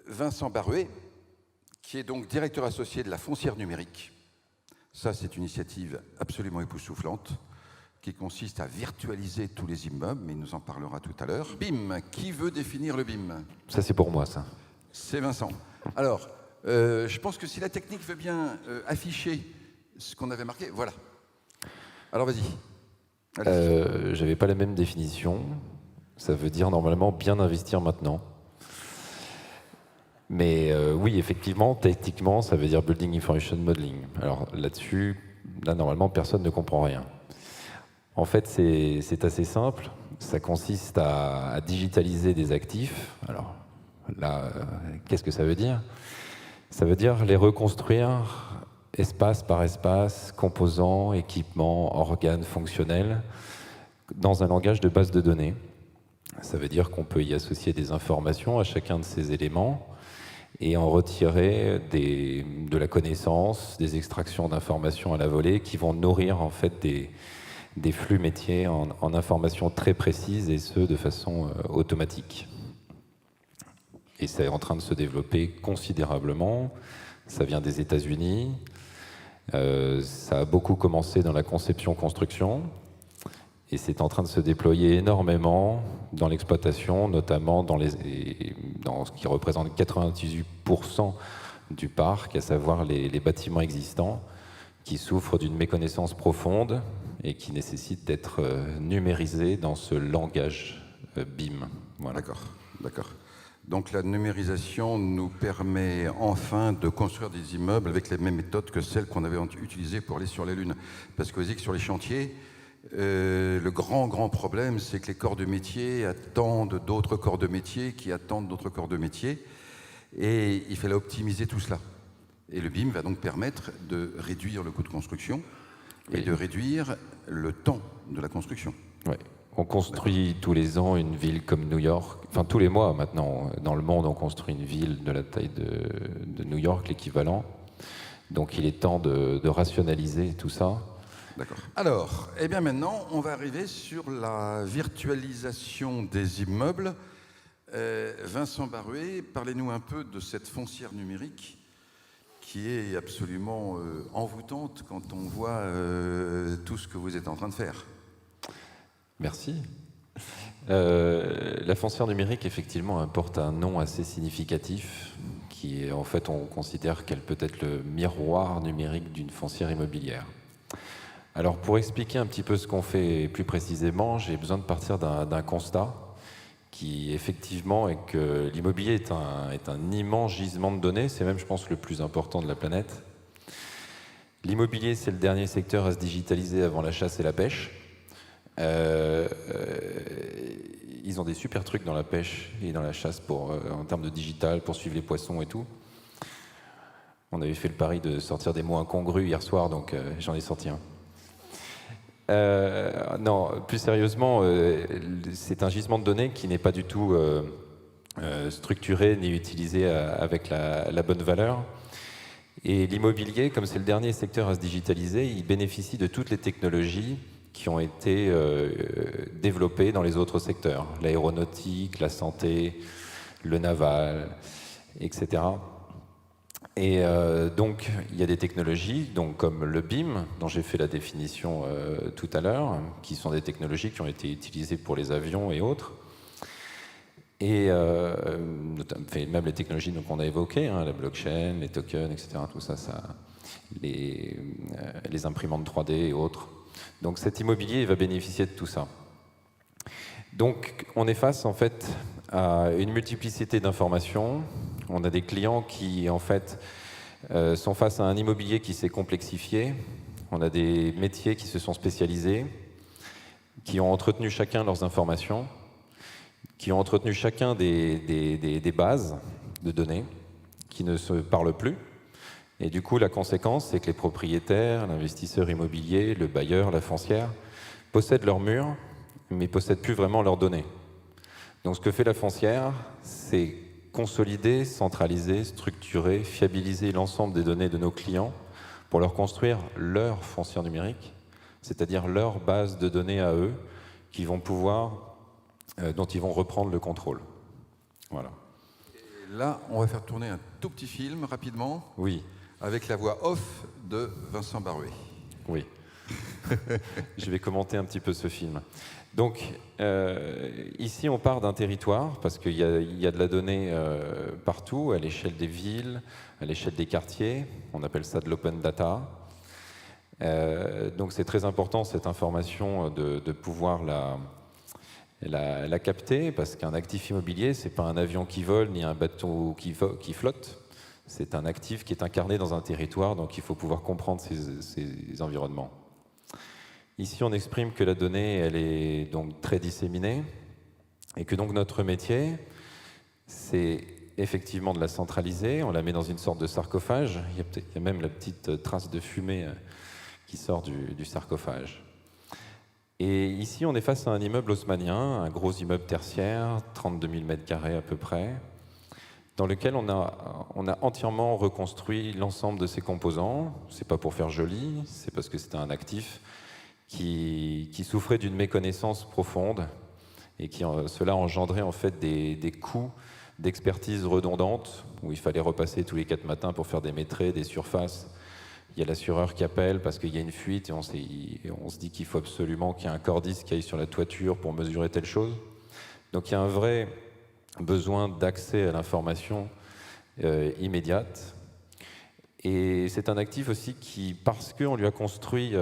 Vincent Baruet, qui est donc directeur associé de la Foncière Numérique. Ça, c'est une initiative absolument époustouflante qui consiste à virtualiser tous les immeubles, mais il nous en parlera tout à l'heure. BIM, qui veut définir le BIM? Ça, c'est pour moi, ça. C'est Vincent. Alors, je pense que si la technique veut bien afficher ce qu'on avait marqué, voilà. Alors, vas-y. J'avais pas la même définition. Ça veut dire normalement bien investir maintenant. Mais oui, effectivement, techniquement, ça veut dire Building Information Modeling. Alors là-dessus, là, normalement, personne ne comprend rien. En fait, c'est assez simple. Ça consiste à digitaliser des actifs. Alors là, qu'est-ce que ça veut dire? Ça veut dire les reconstruire espace par espace, composants, équipements, organes fonctionnels, dans un langage de base de données. Ça veut dire qu'on peut y associer des informations à chacun de ces éléments et en retirer de la connaissance, des extractions d'informations à la volée qui vont nourrir en fait des flux métiers en informations très précises et ce de façon automatique. Et c'est en train de se développer considérablement. Ça vient des États-Unis. Ça a beaucoup commencé dans la conception-construction. Et c'est en train de se déployer énormément dans l'exploitation, notamment dans ce qui représente 98% du parc, à savoir les bâtiments existants, qui souffrent d'une méconnaissance profonde et qui nécessitent d'être numérisés dans ce langage BIM. Voilà. D'accord. Donc la numérisation nous permet enfin de construire des immeubles avec les mêmes méthodes que celles qu'on avait utilisées pour aller sur la Lune. Parce que vous dites que sur les chantiers, le grand problème, c'est que les corps de métier attendent d'autres corps de métier qui attendent d'autres corps de métier. Et il fallait optimiser tout cela. Et le BIM va donc permettre de réduire le coût de construction et de réduire le temps de la construction. Oui. On construit tous les ans une ville comme New York. Enfin, tous les mois maintenant, dans le monde, on construit une ville de la taille de New York, l'équivalent. Donc il est temps de rationaliser tout ça. D'accord. Alors, eh bien maintenant, on va arriver sur la virtualisation des immeubles. Vincent Baruet, parlez-nous un peu de cette foncière numérique qui est absolument envoûtante quand on voit tout ce que vous êtes en train de faire. Merci. La foncière numérique, effectivement, porte un nom assez significatif qui est, en fait, on considère qu'elle peut être le miroir numérique d'une foncière immobilière. Alors, pour expliquer un petit peu ce qu'on fait plus précisément, j'ai besoin de partir d'un constat qui, effectivement, est que l'immobilier est un immense gisement de données. C'est même, je pense, le plus important de la planète. L'immobilier, c'est le dernier secteur à se digitaliser avant la chasse et la pêche. Ils ont des super trucs dans la pêche et dans la chasse en termes de digital, pour suivre les poissons et tout. On avait fait le pari de sortir des mots incongrus hier soir, donc j'en ai sorti un. Non, plus sérieusement, c'est un gisement de données qui n'est pas du tout structuré ni utilisé avec la bonne valeur. Et l'immobilier, comme c'est le dernier secteur à se digitaliser, il bénéficie de toutes les technologies qui ont été développées dans les autres secteurs, l'aéronautique, la santé, le naval, etc. Et donc, il y a des technologies, donc, comme le BIM, dont j'ai fait la définition tout à l'heure, qui sont des technologies qui ont été utilisées pour les avions et autres. Et même les technologies qu'on a évoquées, la blockchain, les tokens, etc., tout ça, les imprimantes 3D et autres. Donc cet immobilier il va bénéficier de tout ça. Donc on est face en fait à une multiplicité d'informations. On a des clients qui en fait sont face à un immobilier qui s'est complexifié. On a des métiers qui se sont spécialisés, qui ont entretenu chacun leurs informations, qui ont entretenu chacun des bases de données, qui ne se parlent plus. Et du coup, la conséquence, c'est que les propriétaires, l'investisseur immobilier, le bailleur, la foncière, possèdent leurs murs, mais ne possèdent plus vraiment leurs données. Donc ce que fait la foncière, c'est consolider, centraliser, structurer, fiabiliser l'ensemble des données de nos clients pour leur construire leur foncière numérique, c'est-à-dire leur base de données à eux, dont ils vont reprendre le contrôle. Voilà. Là, on va faire tourner un tout petit film rapidement. Oui. Avec la voix off de Vincent Barouet. Oui. Je vais commenter un petit peu ce film. Donc, ici, on part d'un territoire, parce qu'il y a de la donnée partout, à l'échelle des villes, à l'échelle des quartiers. On appelle ça de l'open data. Donc, c'est très important, cette information, de pouvoir la capter, parce qu'un actif immobilier, ce n'est pas un avion qui vole, ni un bateau qui flotte. C'est un actif qui est incarné dans un territoire, donc il faut pouvoir comprendre ces environnements. Ici, on exprime que la donnée, elle est donc très disséminée, et que donc notre métier, c'est effectivement de la centraliser. On la met dans une sorte de sarcophage. Il y a même la petite trace de fumée qui sort du sarcophage. Et ici, on est face à un immeuble haussmannien, un gros immeuble tertiaire, 32 000 m² à peu près, dans lequel on a entièrement reconstruit l'ensemble de ses composants. C'est pas pour faire joli, c'est parce que c'était un actif qui souffrait d'une méconnaissance profonde et cela engendrait en fait des coûts d'expertise redondantes où il fallait repasser tous les 4 matins pour faire des mètrés, des surfaces. Il y a l'assureur qui appelle parce qu'il y a une fuite et on se dit qu'il faut absolument qu'il y ait un cordiste qui aille sur la toiture pour mesurer telle chose. Donc il y a un vrai besoin d'accès à l'information immédiate. Et c'est un actif aussi qui, parce qu'on lui a construit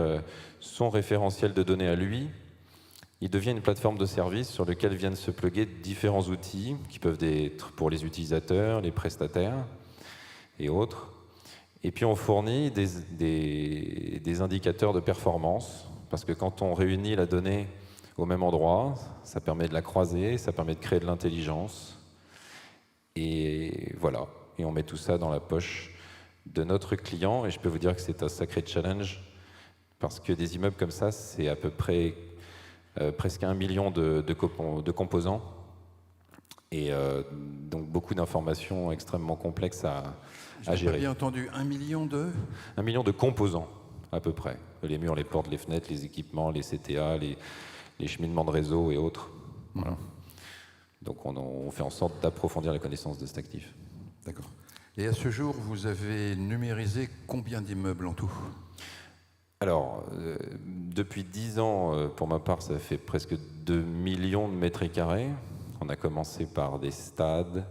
son référentiel de données à lui, il devient une plateforme de service sur laquelle viennent se plugger différents outils qui peuvent être pour les utilisateurs, les prestataires et autres. Et puis on fournit des indicateurs de performance, parce que quand on réunit la donnée au même endroit, ça permet de la croiser, ça permet de créer de l'intelligence. Et voilà, et on met tout ça dans la poche de notre client, et je peux vous dire que c'est un sacré challenge, parce que des immeubles comme ça, c'est à peu près presque 1 million de composants, et donc beaucoup d'informations extrêmement complexes à gérer. J'ai pas bien entendu, 1 million de 1 million de composants, à peu près. Les murs, les portes, les fenêtres, les équipements, les CTA, les cheminements de réseau et autres. Voilà. Donc on fait en sorte d'approfondir la connaissance de cet actif. D'accord. Et à ce jour, vous avez numérisé combien d'immeubles en tout? Alors, depuis 10 ans, pour ma part, ça fait presque 2 millions de mètres carrés. On a commencé par des stades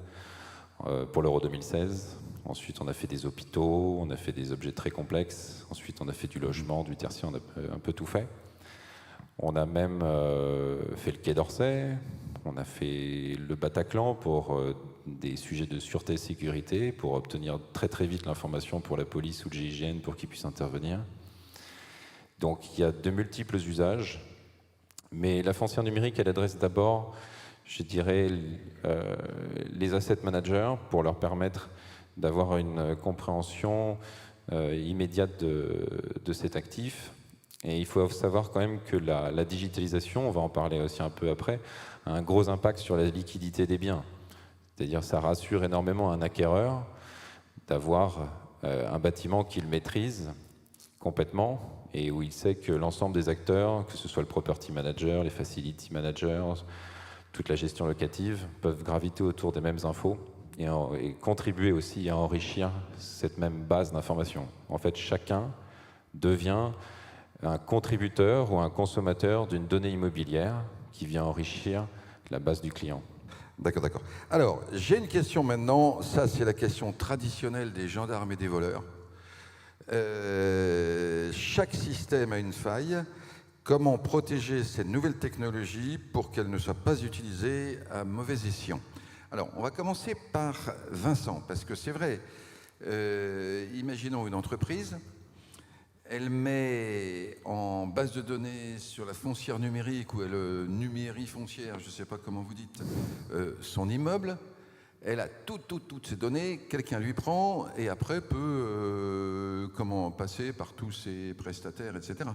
pour l'Euro 2016. Ensuite, on a fait des hôpitaux, on a fait des objets très complexes. Ensuite, on a fait du logement, du tertiaire, on a un peu tout fait. On a même fait le Quai d'Orsay, on a fait le Bataclan pour des sujets de sûreté et sécurité, pour obtenir très très vite l'information pour la police ou le GIGN pour qu'ils puissent intervenir. Donc il y a de multiples usages, mais la foncière numérique, elle adresse d'abord, je dirais, les asset managers pour leur permettre d'avoir une compréhension immédiate de cet actif. Et il faut savoir quand même que la digitalisation, on va en parler aussi un peu après, a un gros impact sur la liquidité des biens. C'est-à-dire ça rassure énormément un acquéreur d'avoir un bâtiment qu'il maîtrise complètement et où il sait que l'ensemble des acteurs, que ce soit le property manager, les facility managers, toute la gestion locative, peuvent graviter autour des mêmes infos et contribuer aussi à enrichir cette même base d'information. En fait, chacun devient un contributeur ou un consommateur d'une donnée immobilière qui vient enrichir la base du client. D'accord, d'accord. Alors, j'ai une question maintenant. Ça, c'est la question traditionnelle des gendarmes et des voleurs. Chaque système a une faille. Comment protéger cette nouvelle technologie pour qu'elle ne soit pas utilisée à mauvais escient? Alors, on va commencer par Vincent, parce que c'est vrai. Imaginons une entreprise. Elle met en base de données sur la foncière numérique ou elle numérie foncière, je ne sais pas comment vous dites, son immeuble. Elle a toutes ces données, quelqu'un lui prend et après peut passer par tous ses prestataires, etc.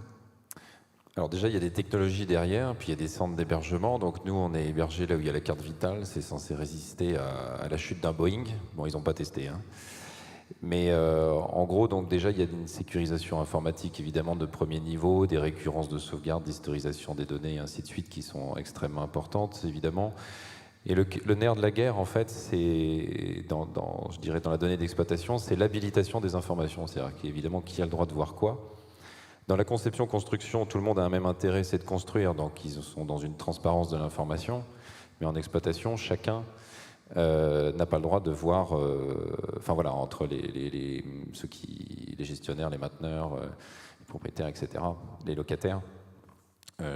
Alors déjà, il y a des technologies derrière, puis il y a des centres d'hébergement. Donc nous, on est hébergé là où il y a la carte vitale. C'est censé résister à la chute d'un Boeing. Bon, ils n'ont pas testé, hein. Mais en gros, donc déjà, il y a une sécurisation informatique évidemment de premier niveau, des récurrences de sauvegarde, d'historisation des données et ainsi de suite qui sont extrêmement importantes évidemment. Et le nerf de la guerre, en fait, c'est, je dirais dans la donnée d'exploitation, c'est l'habilitation des informations. C'est-à-dire qu'évidemment, qui a le droit de voir quoi. Dans la conception-construction, tout le monde a un même intérêt, c'est de construire, donc ils sont dans une transparence de l'information. Mais en exploitation, chacun n'a pas le droit de voir, enfin voilà, entre les gestionnaires, les mainteneurs, les propriétaires, etc., les locataires,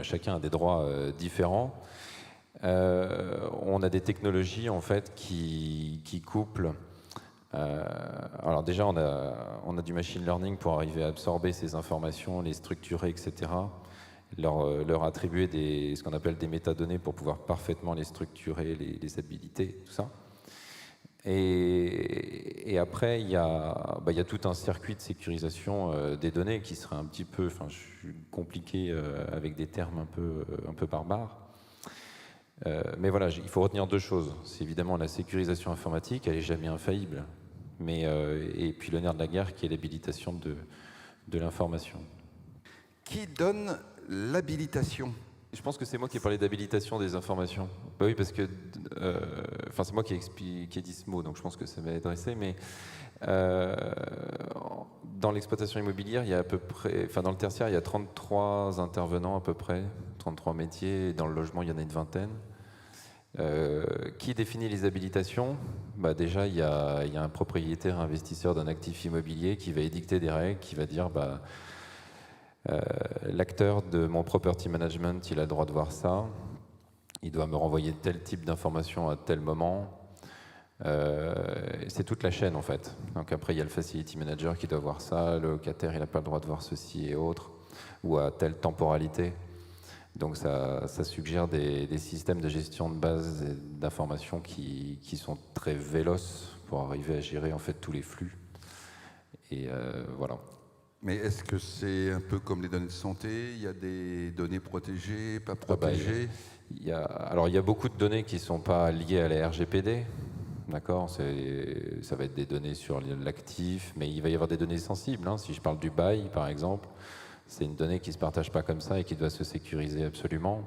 chacun a des droits différents. On a des technologies en fait qui couplent. Alors déjà, on a du machine learning pour arriver à absorber ces informations, les structurer, etc. Leur attribuer ce qu'on appelle des métadonnées pour pouvoir parfaitement les structurer, les habiliter, tout ça. Et après, il y a tout un circuit de sécurisation des données qui serait un petit peu, compliqué avec des termes un peu barbares. Mais voilà, il faut retenir deux choses. C'est évidemment la sécurisation informatique, elle n'est jamais infaillible. Et puis le nerf de la guerre qui est l'habilitation de l'information. Qui donne l'habilitation? Je pense que c'est moi qui ai parlé d'habilitation des informations. Bah oui, parce que c'est moi qui ai dit ce mot, donc je pense que ça m'est adressé. Mais dans l'exploitation immobilière, il y a à peu près, dans le tertiaire, il y a 33 intervenants à peu près, 33 métiers. Et dans le logement, il y en a une vingtaine. Qui définit les habilitations? Déjà, il y a un propriétaire investisseur d'un actif immobilier qui va édicter des règles, qui va dire l'acteur de mon property management, il a le droit de voir ça, il doit me renvoyer tel type d'information à tel moment. C'est toute la chaîne en fait. Donc après, il y a le facility manager qui doit voir ça, le locataire, il n'a pas le droit de voir ceci et autres, ou à telle temporalité. Donc ça suggère des systèmes de gestion de base d'informations qui sont très véloces pour arriver à gérer en fait tous les flux. Et voilà. Mais est-ce que c'est un peu comme les données de santé? Il y a des données protégées, pas protégées? Il y a beaucoup de données qui ne sont pas liées à la RGPD. D'accord, ça va être des données sur l'actif, mais il va y avoir des données sensibles. Si je parle du bail, par exemple, c'est une donnée qui ne se partage pas comme ça et qui doit se sécuriser absolument.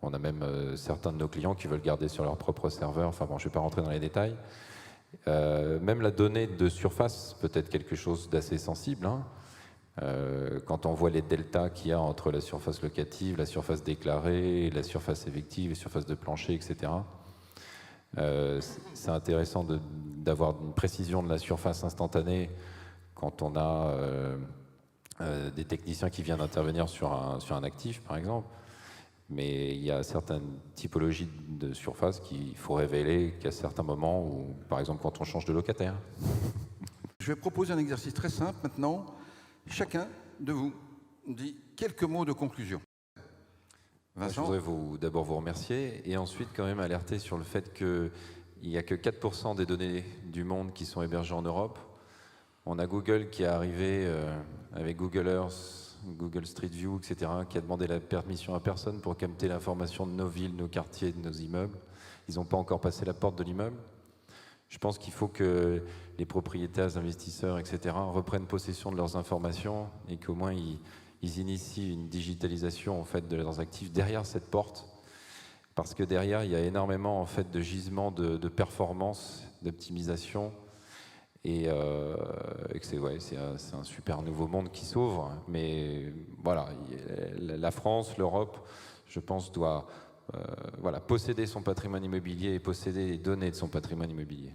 On a même certains de nos clients qui veulent garder sur leur propre serveur. Enfin bon, je ne vais pas rentrer dans les détails. Même la donnée de surface peut être quelque chose d'assez sensible. Quand on voit les deltas qu'il y a entre la surface locative, la surface déclarée, la surface effective, la surface de plancher, etc. C'est intéressant d'avoir une précision de la surface instantanée quand on a des techniciens qui viennent intervenir sur un actif, par exemple. Mais il y a certaines typologies de surface qu'il faut révéler qu'à certains moments, ou par exemple quand on change de locataire. Je vais proposer un exercice très simple maintenant. Chacun de vous dit quelques mots de conclusion. Vincent ? Je voudrais d'abord vous remercier et ensuite quand même alerter sur le fait qu'il n'y a que 4% des données du monde qui sont hébergées en Europe. On a Google qui est arrivé avec Google Earth, Google Street View, etc., qui a demandé la permission à personne pour capter l'information de nos villes, nos quartiers, de nos immeubles. Ils n'ont pas encore passé la porte de l'immeuble. Je pense qu'il faut que les propriétaires, les investisseurs, etc., reprennent possession de leurs informations et qu'au moins ils initient une digitalisation en fait, de leurs actifs derrière cette porte. Parce que derrière, il y a énormément en fait, de gisements de performance, d'optimisation. Et c'est un super nouveau monde qui s'ouvre. Mais voilà, la France, l'Europe, je pense, doit posséder son patrimoine immobilier et posséder les données de son patrimoine immobilier.